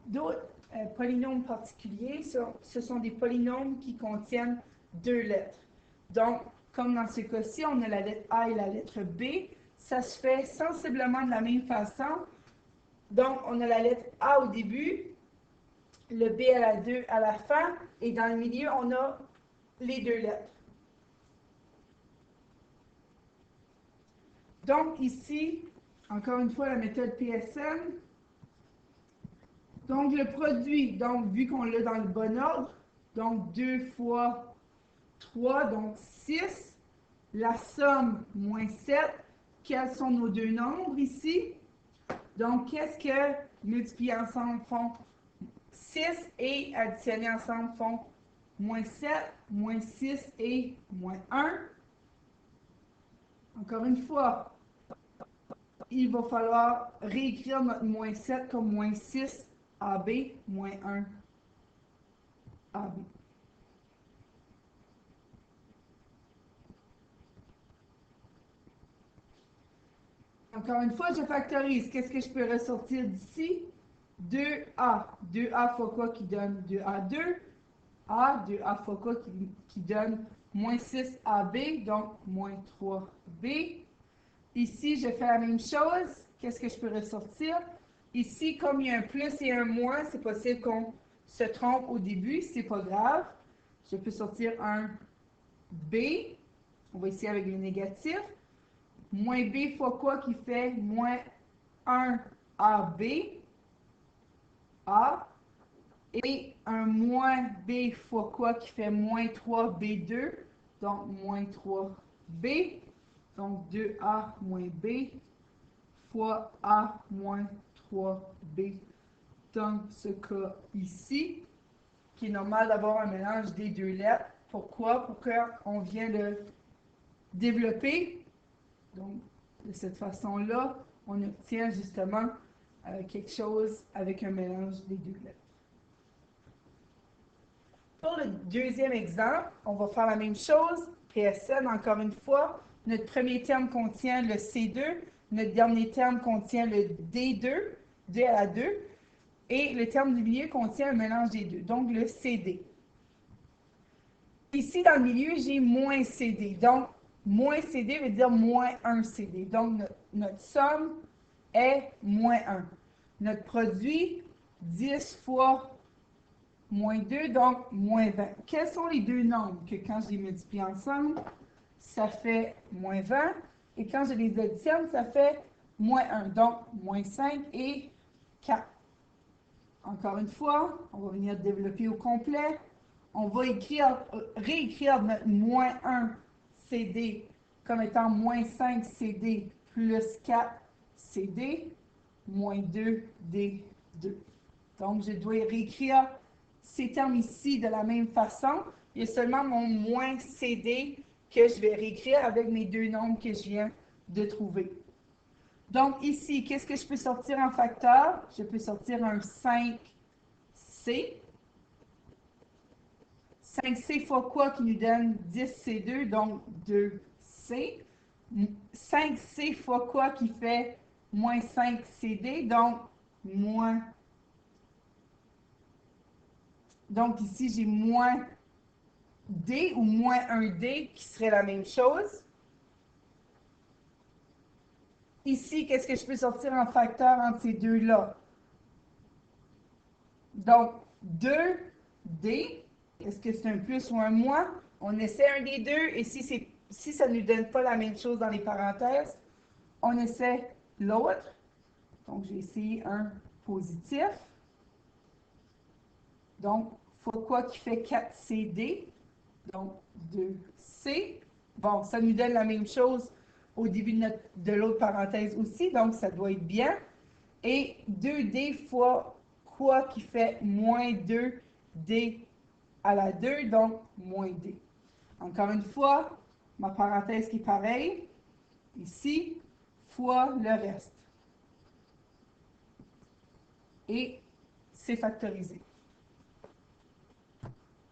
D'autres polynômes particuliers, ce sont des polynômes qui contiennent deux lettres. Donc, comme dans ce cas-ci, on a la lettre A et la lettre B. Ça se fait sensiblement de la même façon. Donc, on a la lettre A au début, le B à la fin, et dans le milieu, on a les deux lettres. Donc, ici, encore une fois, la méthode PSN. Donc, le produit, donc, vu qu'on l'a dans le bon ordre, donc 2 fois 3, donc 6. La somme, moins 7. Quels sont nos deux nombres ici? Donc, qu'est-ce que multiplier ensemble font 6 et additionner ensemble font moins 7, moins 6 et moins 1. Encore une fois, il va falloir réécrire notre moins 7 comme moins 6 AB, moins 1 AB. Encore une fois, je factorise. Qu'est-ce que je peux ressortir d'ici? 2A. 2A fois quoi qui donne 2A2? A, 2A fois quoi qui donne moins 6AB, donc moins 3B. Ici, je fais la même chose. Qu'est-ce que je peux ressortir? Ici, comme il y a un plus et un moins, c'est possible qu'on se trompe au début. C'est pas grave. Je peux sortir un B. On va ici avec le négatif. Moins B fois quoi qui fait moins 1 AB. A. Et un moins B fois quoi qui fait moins 3B2. Donc, moins 3B. Donc, 2A moins B fois A moins 3B dans ce cas ici, qui est normal d'avoir un mélange des deux lettres. Pourquoi? Pour qu'on vient de développer. Donc, de cette façon-là, on obtient justement quelque chose avec un mélange des deux lettres. Pour le deuxième exemple, on va faire la même chose. PSN, encore une fois, notre premier terme contient le C2, notre dernier terme contient le D2, D à la 2, et le terme du milieu contient un mélange des deux, donc le CD. Ici, dans le milieu, j'ai moins CD, donc moins CD veut dire moins 1 CD, donc notre somme est moins 1. Notre produit, 10 fois moins 2, donc moins 20. Quels sont les deux nombres que quand je les multiplie ensemble, ça fait moins 20, et quand je les additionne, ça fait moins 1, donc moins 5 et 4. Encore une fois, on va venir développer au complet. On va réécrire notre moins 1 CD comme étant moins 5 CD plus 4 CD, moins 2 D2. Donc, je dois réécrire ces termes ici de la même façon. Il y a seulement mon moins CD que je vais réécrire avec mes deux nombres que je viens de trouver. Donc, ici, qu'est-ce que je peux sortir en facteur? Je peux sortir un 5C. 5C fois quoi qui nous donne 10C2, donc 2C. 5C fois quoi qui fait moins 5CD, donc moins. Donc ici, j'ai moins D ou moins 1D qui serait la même chose. Ici, qu'est-ce que je peux sortir en facteur entre ces deux-là? Donc, 2D, est-ce que c'est un plus ou un moins? On essaie un des deux, et si ça ne nous donne pas la même chose dans les parenthèses, on essaie l'autre. Donc, j'ai essayé un positif. Donc, fois quoi qui fait 4CD? Donc, 2C. Bon, ça nous donne la même chose au début de l'autre parenthèse aussi, donc ça doit être bien. Et 2D fois quoi qui fait moins 2D à la 2, donc moins D. Encore une fois, ma parenthèse qui est pareille, ici, fois le reste. Et c'est factorisé.